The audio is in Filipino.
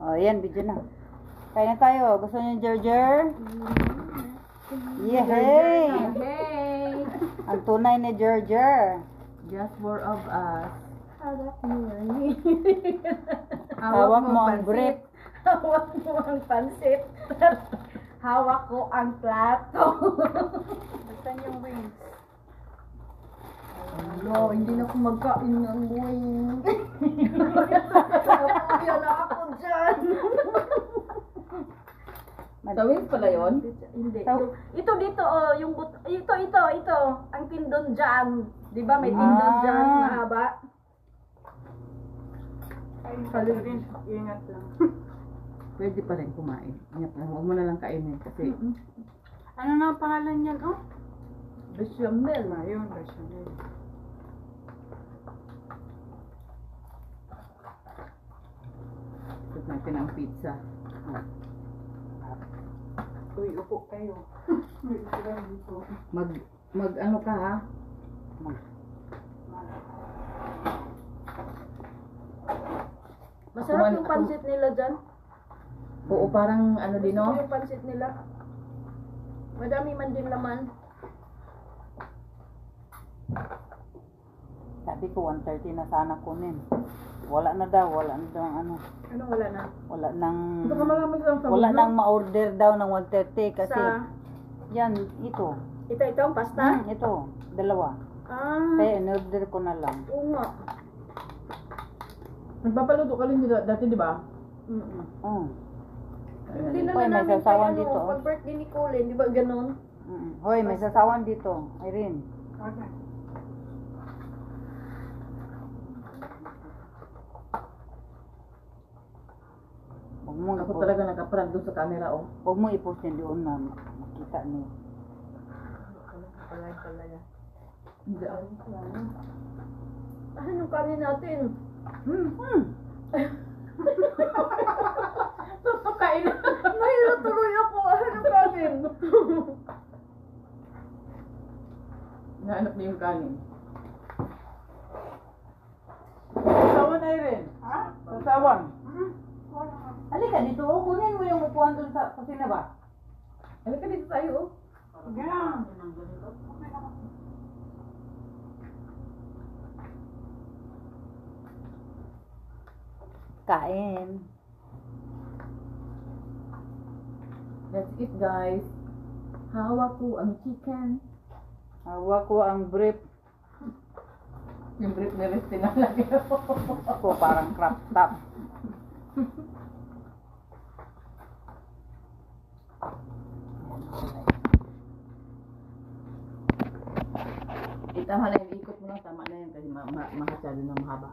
Oh, yan, video na. Kain na tayo. Gusto niyo Jerjer? Yehey! Hey! Ang tunay ni Jerjer. Just four of us. Hawak mo yan. Hawak mo ang brief. Hawak mo ang pansit. Hawak ko ang plato. Basta yung wings. Hello, hindi na ako magkain ng wing. Yan na ako dyan. Sa wings pala yun? Hindi. Taw- Ito dito, oh, yung ito. Ang tindon dyan. Di ba may tindon dyan, mahaba? Ingat lang. Pwede pa rin kumain. Ingat lang, huwag mo na lang kainin kasi Ano na ang pangalan niyan? Oh? bechamel. Ayun, bechamel. Gusto natin ang pizza. Uy, upo kayo. Mag ano ka ha? Masarap yung pansit nila dyan. Oo, parang ano din no? Yung pansit nila. Madami man din laman. Sabi ko 1:30 na sana kunin. Wala na daw ang ano. Ano wala na? Wala nang Baka marami silang sabon, wala no? nang ma-order daw ng 1:30 kasi Sa yan ito. ito ang pasta? Ito, dalawa. Ah, Kaya in-order ko na lang. oo nga. Nagpapaluto ka rin dati, di ba? Oh. Hindi na Hoy, may namin sasawan kay dito. ano, pag birthday ni Colin, di ba ganun? Hoy, may sasawan dito. Irene. Huwag mo, Ako talaga nakaprant doon sa camera, oh. huwag mo i-post yan doon na makita niyo. Hindi ako. Ah, yung kanin natin. Tutukain na. Mahirap tuloy ako. Ah, yung kanin. Nahanap niya yung kanin. Sasawan, Irene. Ha? Sasawan. Halika dito, oh. Kunin mo yung upuan doon sa kusina ba? Halika dito tayo, oh. Yeah. Kain. That's it, guys. Hawak ko ang chicken. Hawak ko ang brief Yung brief na rin tinalagay ako. ko, parang crop top. Itama na yung ikot mo lang. Tama na yan kasi mahasyado na mahaba.